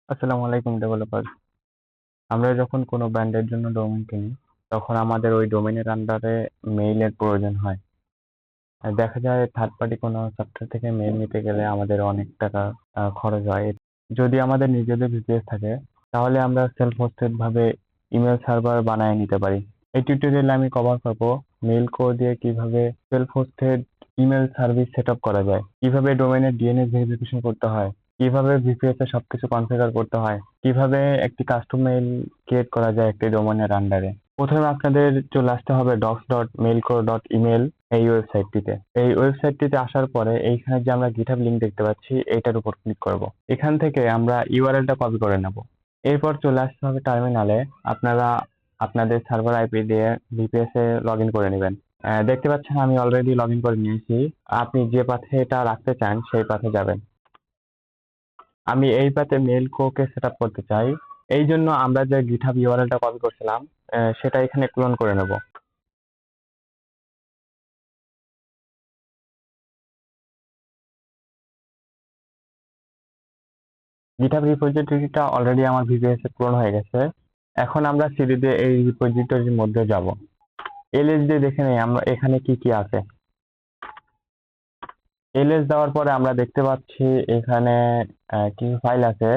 আসসালামু আলাইকুম ডেভেলপার। আমরা যখন কোনো ব্র্যান্ডের জন্য ডোমেইন কিনি, তখন আমাদের ওই ডোমেইনের আন্ডারে মেইলের প্রয়োজন হয়। আর দেখা যায় থার্ড পার্টি কোনো সফটওয়্যার থেকে মেইল নিতে গেলে আমাদের অনেক টাকা খরচ হয়। যদি আমাদের নিজেদের ভিপিএস থাকে, তাহলে আমরা সেলফ হোস্টেড ভাবে ইমেল সার্ভার বানায় নিতে পারি। এই টিউটোরিয়ালে আমি কভার করবো মেইল কোড দিয়ে কিভাবে self hosted email service set up করা যায়, কিভাবে ডোমেইনের ডিএনএস ভেরিফিকেশন করতে হয়, কিভাবে ভিপিএস এ সবকিছু কনফিগার করতে হয়, কিভাবে একটি কাস্টম মেইল ক্রিয়েট করা যায় একটি ডোমেইনের আন্ডারে। প্রথমে আপনাদের চলে আসতে হবে docs.mailco.email এই ওয়েবসাইটটিতে। এই ওয়েবসাইটটিতে আসার পরে এইখানে যে আমরা গিটহাব লিংক দেখতে পাচ্ছি এইটার উপর ক্লিক করব। এখান থেকে আমরা ইউআরএলটা কপি করে নেব। এরপর চলে আসতে হবে টার্মিনালে। আপনারা আপনাদের সার্ভার আইপি দিয়ে ভিপিএস এ লগ ইন করে নেবেন। দেখতে পাচ্ছেন আমি অলরেডি লগ ইন করে নিয়েছি। আপনি যে পাথে এটা রাখতে চান সেই পাথে যাবেন। আমি এই পাথে মেইল কোকে সেট আপ করতে চাই। এই জন্য আমরা যে গিটহাব ইউআরএলটা কপি করছিলাম সেটা এখানে ক্লোন করে নেব। গিটহাব রিপোজিটরিটা অলরেডি আমার ভিপিএস এ পূরণ হয়ে গেছে। এখন আমরা সিডি দিয়ে এই রিপোজিটরির মধ্যে যাব। এলএস দিয়ে দেখে নেই আমরা এখানে কি কি আছে। এলএস দেওয়ার পরে আমরা দেখতে পাচ্ছি এখানে কিছু ফাইল আছে।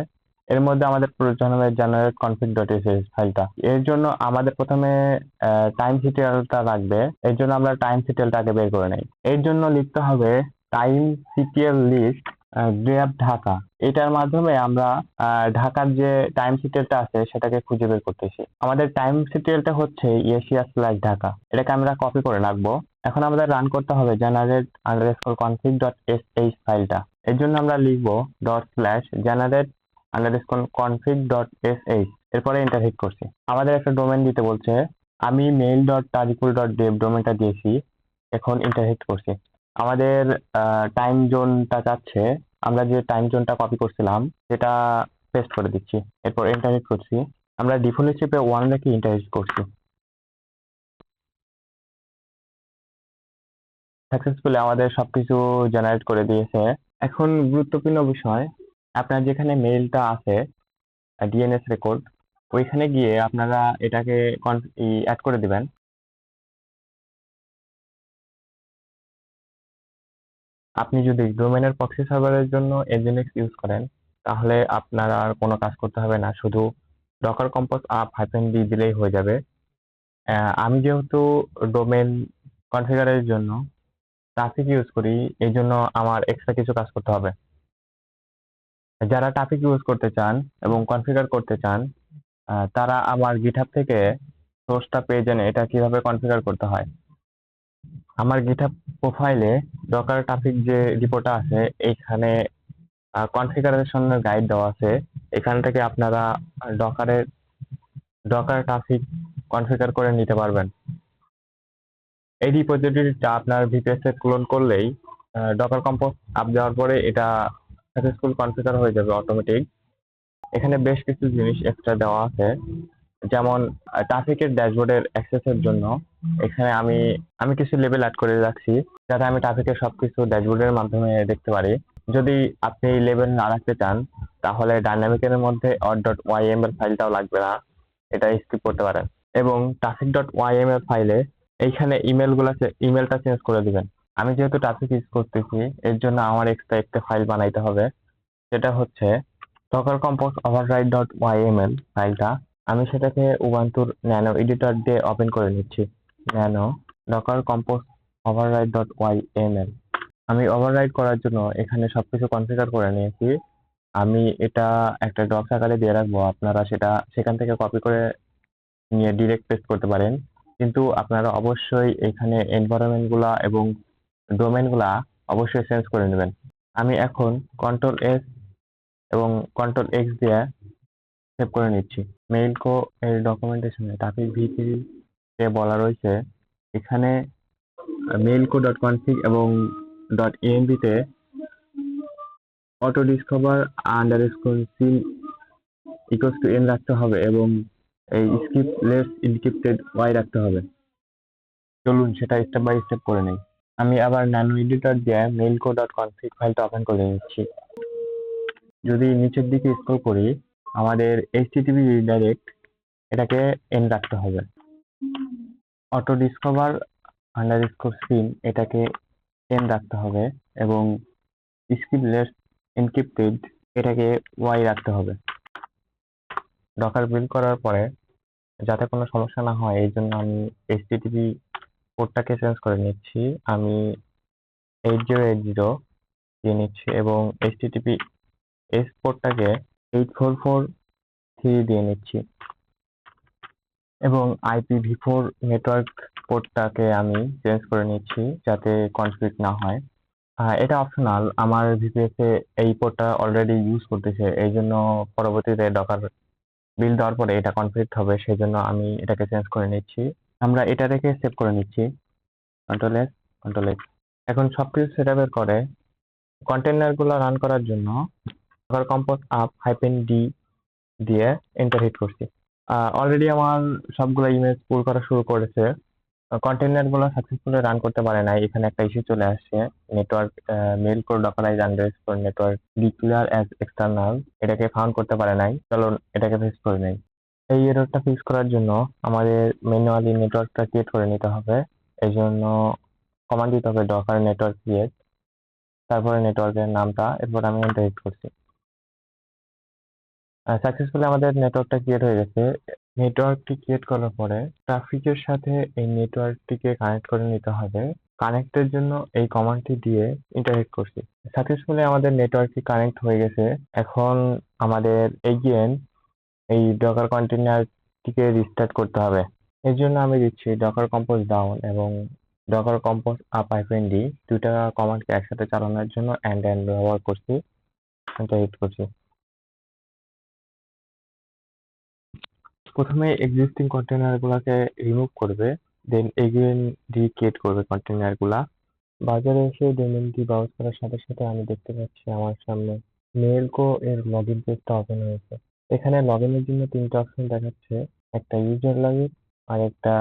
এর মধ্যে আমাদের প্রয়োজন হবে জেনারেট কনফিগ ডট এসএস ফাইলটা। এর জন্য আমাদের প্রথমে টাইম সিটিএলটা লাগবে। এর জন্য আমরা টাইম সিটিএলটাকে বের করে নেই। এর জন্য লিখতে হবে time CTL list grep docker. এটার মাধ্যমে আমরা ঢাকার যে টাইম সিটিএলটা আছে সেটাকে খুঁজে বের করতেছি। আমাদের টাইম সিটিএলটা হচ্ছে এশিয়া স্ল্যাশ ঢাকা। এটাকে আমরা কপি করে রাখবো। এখন আমাদের রান করতে হবে generate underscore config dot SH ফাইলটা। এর জন্য আমরা লিখবো dot slash generate underscore config dot SH. এরপরে এন্টার হিট করছি। আমাদের একটা ডোমেন দিতে বলছে। আমি mail dot Tarikul dot dev ডোমেনটা দিয়েছি। এখন এন্টার হিট করছি। আমাদের টাইম জোনটা চাচ্ছে। আমরা যে টাইম জোনটা কপি করছিলাম সেটা পেস্ট করে দিচ্ছি। এরপর এন্টার হিট করছি। আমরা ডিফল্ট হিসেবে 1 রেখে এন্টার হিট করছি। সাকসেসফুলি আমাদের সবকিছু জেনারেট করে দিয়েছে। এখন গুরুত্বপূর্ণ বিষয়, আপনার যেখানে মেইলটা আছে ডিএনএস রেকর্ড, ওইখানে গিয়ে আপনারা এটাকে অ্যাড করে দিবেন। আপনি যদি ডোমেনের প্রক্সি সার্ভারের জন্য এনজিনিক্স ইউজ করেন, তাহলে আপনার আর কোনো কাজ করতে হবে না, শুধু ডকার কম্পোজ আপ -d দিলেই হয়ে যাবে। আমি যেহেতু ডোমেন কনফিগারের জন্য ট্রাফিক ইউজ করি, এই জন্য আমার এক্সট্রা কিছু কাজ করতে হবে। যারা ট্রাফিক ইউজ করতে চান এবং কনফিগার করতে চান, তারা আমার গিটহাব থেকে সোর্সটা পেয়ে যান এটা কিভাবে কনফিগার করতে হয়। আমার গিটহাব প্রোফাইলে ডকার ট্রাফিক যে রিপোর্টটা আছে এইখানে কনফিগারেশনের গাইড দেওয়া আছে। এখান থেকে আপনারা ডকারের ডকার ট্রাফিক কনফিগার করে নিতে পারবেন। এই রিপোজিটরিটা আপনার ভিপিএস এ ক্লোন করলেই ডকার কম্পোজ আপ দেওয়ার পরে এটা সাকসেসফুল কনফিগার হয়ে যাবে অটোমেটিক। এখানে বেশ কিছু জিনিস এক্সট্রা দেওয়া আছে, যেমন ট্রাফিকের ড্যাশবোর্ডের অ্যাক্সেসের জন্য এখানে আমি আমি কিছু লেবেল অ্যাড করে রাখছি, যাতে আমি ট্রাফিকের সবকিছু ড্যাশবোর্ডের মাধ্যমে দেখতে পারি। যদি আপনি এই লেবেল না রাখতে চান, তাহলে ডাইনামিকের মধ্যে .yml ফাইলটাও লাগবে না, এটা স্কিপ করতে পারেন। এবং ট্রাফিক .yml ফাইলে এইখানে ইমেলটা চেঞ্জ করে দিবেন। আমি যেহেতু ট্রাফিক ইউজ করতেছি, এর জন্য আমার এক্সট্রা একটা ফাইল বানাইতে হবে। সেটা হচ্ছে docker compose override.yml ফাইলটা। আমি সেটাকে উবান্টুর ন্যানো এডিটর দিয়ে ওপেন করে নিচ্ছি। Nano docker compose override.yml। আমি ওভাররাইড করার জন্য এখানে সবকিছু কনফিগার করে নিয়েছি। আমি এটা একটা ডক্স আকারে দিয়ে রাখবো, আপনারা সেখান থেকে কপি করে নিয়ে ডিরেক্ট পেস্ট করতে পারেন। কিন্তু আপনারা অবশ্যই এখানে এনভায়রনমেন্ট গুলা এবং ডোমেন গুলা অবশ্যই চেঞ্জ করে নেবেন। আমি এখন কন্ট্রোল এস এবং কন্ট্রোল এক্স দিয়ে সেভ করে নিচ্ছি। মেইলকো এর ডকুমেন্টেশনে ট্রাফিক ভিপি তে বলা রয়েছে এখানে মেইলকো ডট কনফিগ এবং ডট এমবি তে auto discover underscore seal equals to N রাখতে হবে এবং এই স্কিপ লেস এনক্রিপ্টেড ওয়াই রাখতে হবে। চলুন সেটা স্টেপ বাই স্টেপ করে নেই। আমি আবার ন্যানো এডিটর দিয়ে মেইলকো ডট কনফিগ ফাইলটা ওপেন করে নিচ্ছি। যদি নিচের দিকে স্ক্রল করি, আমাদের এইচটিটিপি রিডাইরেক্ট এটাকে এন রাখতে হবে। অটো ডিসকভার আন্ডারস্কোর সিন এটাকে এন রাখতে হবে এবং স্ক্রিপ্টলেস এনক্রিপ্টেড এটাকে ওয়াই রাখতে হবে। ডকার বিল্ড করার পরে যাতে কোনো সমস্যা না হয় এই জন্য আমি এইচটিটিপি পোর্টটাকে চেঞ্জ করে নিচ্ছি। আমি 8080 দিয়ে নিচ্ছি এবং এইচটিটিপি এস পোর্টটাকে 8443 দিয়ে নিচ্ছি এবং IPv4 নেটওয়ার্ক পোর্টটাকে আমি চেঞ্জ করে নিচ্ছি যাতে কনফ্লিক্ট না হয়। এটা অপশনাল, আমার ভিপিএস এ এই পোর্টটা অলরেডি ইউজ করতেছে, এই জন্য পরবর্তীতে ডকার বিল্ড দেওয়ার পরে এটা কনফ্লিক্ট হবে, সেই জন্য আমি এটাকে চেঞ্জ করে নিচ্ছি। আমরা এটা রেখে সেভ করে নিচ্ছি, কন্ট্রোল এস কন্ট্রোল এক্স। এখন সবকিছু সেট আপের পরে কন্টেইনার গুলো রান করার জন্য ডকার কম্পোজ আপ -d দিয়ে এন্টার হিট করছি। অলরেডি আমার সবগুলো ইমেজ পুল করা শুরু করেছে। কন্টেইনার গুলো সাকসেসফুলি রান করতে পারে নাই, এখানে একটা ইস্যু চলে আসছে। Network mail code dockerize underscore network declare as external এটাকে ফাউন্ড করতে পারে নাই। চলুন এটাকে ফিক্স করে নেই। এই এররটা ফিক্স করার জন্য আমাদের ম্যানুয়ালি নেটওয়ার্কটা ক্রিয়েট করে নিতে হবে। এই জন্য কমান্ড দিতে হবে ডকার নেটওয়ার্ক ক্রিয়েট, তারপরে নেটওয়ার্কের নামটা, এরপর আমি এন্টার হিট করছি। সাকসেসফুলি আমাদের নেটওয়ার্কটা ক্রিয়েট হয়ে গেছে। নেটওয়ার্কটি ক্রিয়েট করার পরে ট্রাফিকের সাথে এই নেটওয়ার্কটিকে কানেক্ট করে নিতে হবে। কানেক্টের জন্য এই কমান্ডটি দিয়ে ইন্টারেক্ট করছি। সাকসেসফুলি আমাদের নেটওয়ার্কটি কানেক্ট হয়ে গেছে। এখন আমাদের এগেইন এই ডকার কন্টেইনারটিকে রিস্টার্ট করতে হবে। এর জন্য আমি দিচ্ছি ডকার কম্পোজ ডাউন এবং ডকার কম্পোজ আপ -d, দুইটা কমান্ডকে একসাথে চালানোর জন্য এন্ড ব্যবহার করছি, এন্টার হিট করছি। প্রথমে এক্সিস্টিং কন্টেইনার গুলাকে রিমুভ করবে, দেন এগেইন রিক্রিয়েট করবে কন্টেইনার গুলা। বাজারে এসে ডোমেইনটি ব্রাউজ করার সাথে সাথে আমি দেখতে পাচ্ছি আমার সামনে মেলকো এর লগইন পেজটা ওপেন হয়েছে। এখানে লগইনের জন্য তিনটা অপশন দেখাচ্ছে, একটা ইউজার লগইন, আরেকটা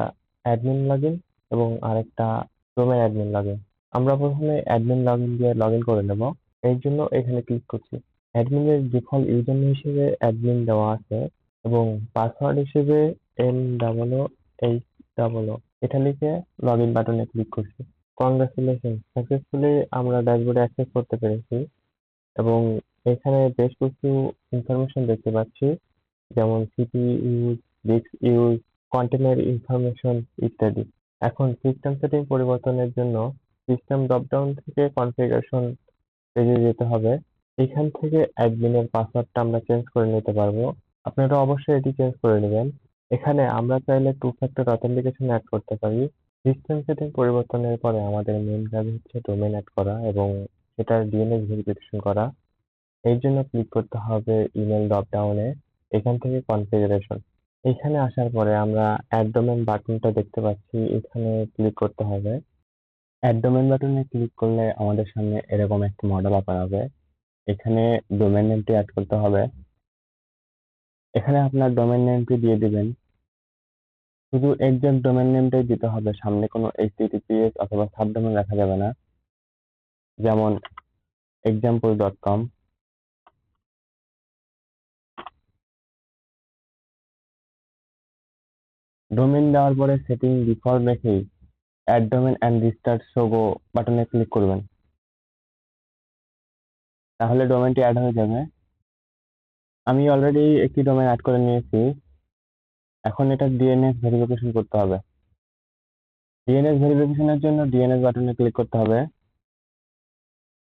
অ্যাডমিন লগইন এবং আরেকটা ডোমেইন অ্যাডমিন লগইন। আমরা প্রথমে অ্যাডমিন লগইন দিয়ে লগইন করে নেব। এর জন্য এখানে ক্লিক করছি। অ্যাডমিনের ডিফল্ট ইউজার নেম হিসেবে অ্যাডমিন দেওয়া আছে এবং পাসওয়ার্ড হিসেবে NOOHOO এটা লিখে লগইন বাটনে ক্লিক করছি। কংগ্রাচুলেশন, সাকসেসফুলি আমরা ড্যাশবোর্ডে অ্যাক্সেস করতে পেরেছি এবং এখানে বেশ কিছু ইনফরমেশন দেখতে পাচ্ছি, যেমন CPU use, disk use, container information ইত্যাদি। এখন সিস্টেম সেটিং পরিবর্তনের জন্য সিস্টেম ড্রপডাউন থেকে কনফিগারেশন পেজে যেতে হবে। এখান থেকে অ্যাডমিনের পাসওয়ার্ডটা আমরা চেঞ্জ করে নিতে পারবো। আপনারা অবশ্যই এটি চেঞ্জ করে নেবেন। এখানে আমরা চাইলে টু ফ্যাক্টর অথেন্টিকেশন অ্যাড করতে পারি। সিস্টেম সেটিং পরিবর্তনের পরে আমাদের মেইন কাজ হচ্ছে ডোমেইন অ্যাড করা এবং সেটার ডিএনএস ভেরিফিকেশন করা। এর জন্য ক্লিক করতে হবে ইমেল ড্রপডাউনে, এখান থেকে কনফিগারেশন। এখানে আসার পরে আমরা অ্যাড ডোমেইন বাটনটা দেখতে পাচ্ছি, এখানে ক্লিক করতে হবে। অ্যাড ডোমেইন বাটনে ক্লিক করলে আমাদের সামনে এরকম একটা মডেল ওপেন হবে। এখানে ডোমেইন নেমটি অ্যাড করতে হবে। এখানে আপনার ডোমেইন নেমটি দিয়ে দিবেন। শুধু এক্সাক্ট ডোমেইন নেমটাই দিতে হবে, সামনে কোনো https অথবা সাবডোমেইন রাখা যাবে না, যেমন example.com। ডোমেইন দেওয়ার পরে সেটিং ডিফল্ট রেখেই add domain and restart show go বাটনে ক্লিক করবেন, তাহলে ডোমেইনটি অ্যাড হয়ে যাবে। আমি অলরেডি একটি ডোমেইন অ্যাড করে নিয়েছি, এখন এটা ডিএনএস ভেরিফিকেশন করতে হবে। ডিএনএস ভেরিফিকেশনের জন্য ডিএনএস বাটনে ক্লিক করতে হবে।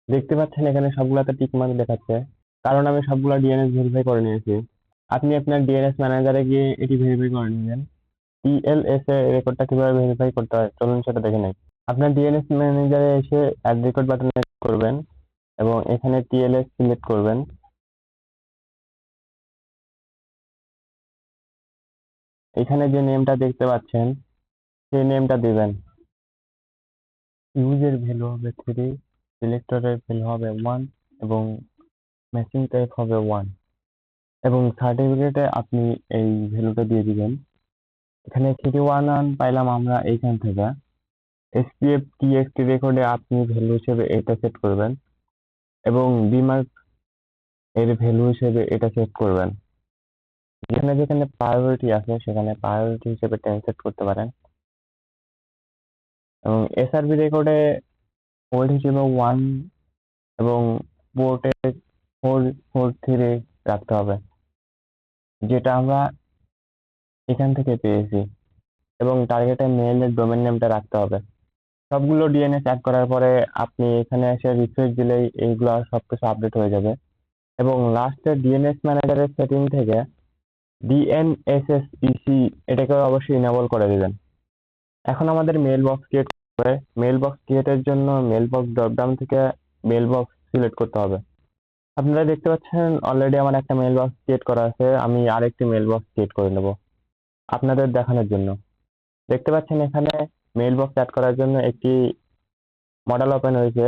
দেখতে পাচ্ছেন এখানে সবগুলাতে টিক মার্ক দেখাচ্ছে, কারণ আমি সবগুলা ডিএনএস ভেরিফাই করে নিয়েছি। আপনি আপনার ডিএনএস ম্যানেজারে গিয়ে এটি ভেরিফাই করে নেবেন। টিএলএস এর রেকর্ডটা কিভাবে ভেরিফাই করতে হয় চলুন সেটা দেখে নেই। আপনার ডিএনএস ম্যানেজারে এসে অ্যাড রেকর্ড বাটনে ক্লিক করবেন এবং এখানে টিএলএস সিলেক্ট করবেন। এখানে যে নেমটা দেখতে পাচ্ছেন সেই নেমটা দিবেন। ইউজের ভ্যালু হবে 3, সিলেক্টরের ভ্যালু হবে 1 এবং ম্যাচিং টাইপ হবে 1 এবং সার্টিফিকেটে আপনি এই ভ্যালুটা দিয়ে দিবেন। এখানে 311 পাইলাম আমরা এইখান থেকে। এসপিএফ টিএক্সটি রেকর্ডে আপনি ভ্যালু হিসেবে এটা সেট করবেন এবং বিমার্ক এর ভ্যালু হিসেবে এটা সেট করবেন। যেখানে যেখানে প্রায়োরিটি আছে সেখানে প্রায়োরিটি হিসেবে 10 সেট করতে পারেন। এবং এসআরবি রেকর্ডে পোর্ট হিসেবে 1 এবং পোর্টে 443 রাখতে হবে, যেটা আমরা এখান থেকে পেয়েছি। এবং টার্গেটে মেইলের ডোমেন নেমটা রাখতে হবে। সবগুলো ডিএনএস অ্যাড করার পরে আপনি এখানে এসে রিফ্রেশ দিলেই এইগুলো সবকিছু আপডেট হয়ে যাবে। এবং লাস্টে ডিএনএস ম্যানেজারের সেটিং থেকে ডিএনএসএসইসি এটাকে অবশ্যই ইনেবল করে দিবেন। এখন আমাদের মেল বক্স ক্রিয়েট করে মেল বক্স ক্রিয়েটের জন্য মেল বক্স ড্রপডাউন থেকে মেল বক্স সিলেক্ট করতে হবে। আপনারা দেখতে পাচ্ছেন অলরেডি আমার একটা মেল বক্স ক্রিয়েট করা আছে, আমি আরেকটি মেল বক্স ক্রিয়েট করে নেব আপনাদের দেখানোর জন্য। দেখতে পাচ্ছেন এখানে মেল বক্স অ্যাড করার জন্য একটি মডেল ওপেন হয়েছে।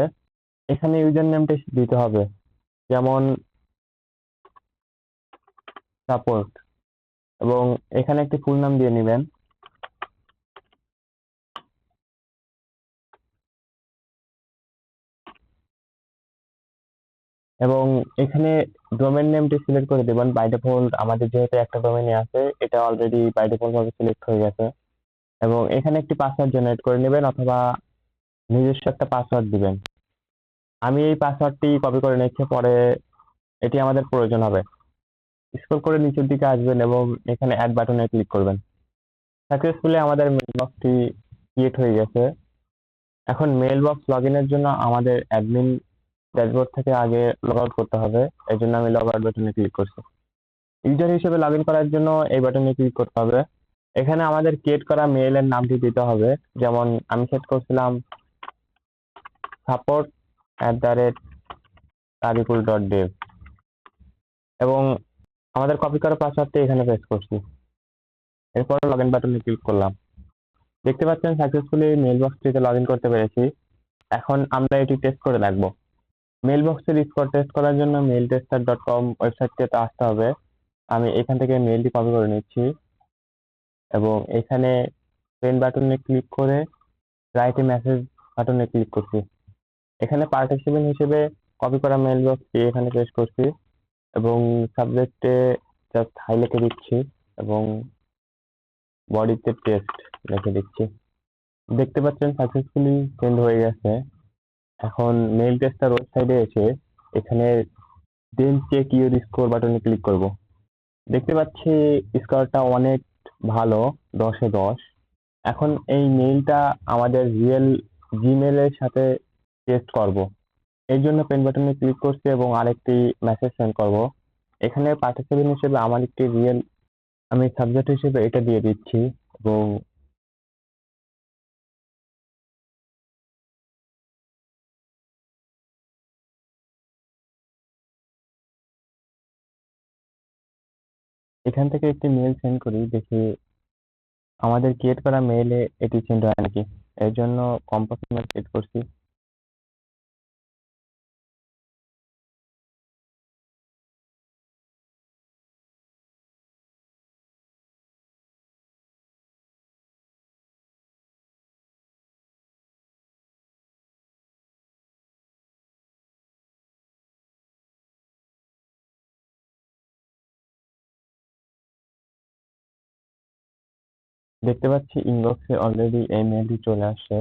এখানে ইউজার নেমটা দিতে হবে, যেমন সাপোর্ট, এবং এখানে একটি ফুল নাম দিয়ে নেবেন। এবং এখানে ডোমেন নেমটি সিলেক্ট করে দেবেন। বাই ডিফল্ট আমাদের যেহেতু একটা ডোমেইনে আছে, এটা অলরেডি বাই ডিফল্ট ভাবে সিলেক্ট হয়ে গেছে। এবং এখানে একটি পাসওয়ার্ড জেনারেট করে নেবেন অথবা নিজস্ব একটা পাসওয়ার্ড দিবেন। আমি এই পাসওয়ার্ডটি কপি করে নিচ্ছি, পরে এটি আমাদের প্রয়োজন হবে। স্ক্রল করে নিচের দিকে আসবেন এবং এখানে অ্যাড বাটনে ক্লিক করবেন। সাকসেসফুলি আমাদের মেল বক্সটি ক্রিয়েট হয়ে গেছে। এখন মেল বক্স লগইনের জন্য আমাদের অ্যাডমিন ড্যাশবোর্ড থেকে আগে লগ আউট করতে হবে। এই জন্য আমি লগ আউট বাটনে ক্লিক করছি। ইউজার হিসেবে লগ ইন করার জন্য এই বাটনে ক্লিক করতে হবে। এখানে আমাদের ক্রিয়েট করা মেইলের নামটি দিতে হবে, যেমন আমি সেট করছিলাম support@tariqul.dev এবং আমাদের কপি করা পাসওয়ার্ডটি এখানে পেস্ট করছি। এরপর লগ ইন বাটনে ক্লিক করলাম। দেখতে পাচ্ছেন সাকসেসফুলি মেল বক্সটিতে লগ ইন করতে পেরেছি। এখন আমরা এটি টেস্ট করে দেখব। মেল বক্সের স্কোর টেস্ট করার জন্য mailtester.com ওয়েবসাইটটিতে আসতে হবে। আমি এখান থেকে মেইলটি কপি করে নিচ্ছি এবং এখানে পেন বাটনে ক্লিক করে রাইট এ মেসেজ বাটনে ক্লিক করছি। এখানে পার্টিসিপেন্ট হিসেবে কপি করা মেল বক্সটি এখানে পেস্ট করছি এবং সাবজেক্টে জাস্ট হাই লিখে দিচ্ছি এবং বডিতে টেস্ট লিখে দিচ্ছি। দেখতে পাচ্ছেন সাকসেসফুলি সেন্ড হয়ে গেছে। এখন মেইল টেস্টার ওয়েবসাইটে এসে এখানে দেন চেক ইউর স্কোর বাটনে ক্লিক করব। দেখতে পাচ্ছি স্কোরটা অনেক ভালো, 10-এ 10। এখন এই মেইলটা আমাদের রিয়েল জিমেইলের সাথে টেস্ট করব। এর জন্য পেন বাটনে ক্লিক করছি এবং আরেকটি মেসেজ সেন্ড করব। এখানে পার্টিসিপেন্ট হিসেবে আমার একটি রিয়েল আমি সাবজেক্ট হিসেবে এটা দিয়ে দিচ্ছি এবং এখান থেকে একটি মেইল সেন্ড করি, দেখি আমাদের ক্রিয়েট করা মেইলে এটি সেন্ড হয় নাকি। এর জন্য কম্পোজ ইমেল সেট করছি। দেখতে পাচ্ছি ইনবক্সে অলরেডি এই মেইলটি চলে আসছে।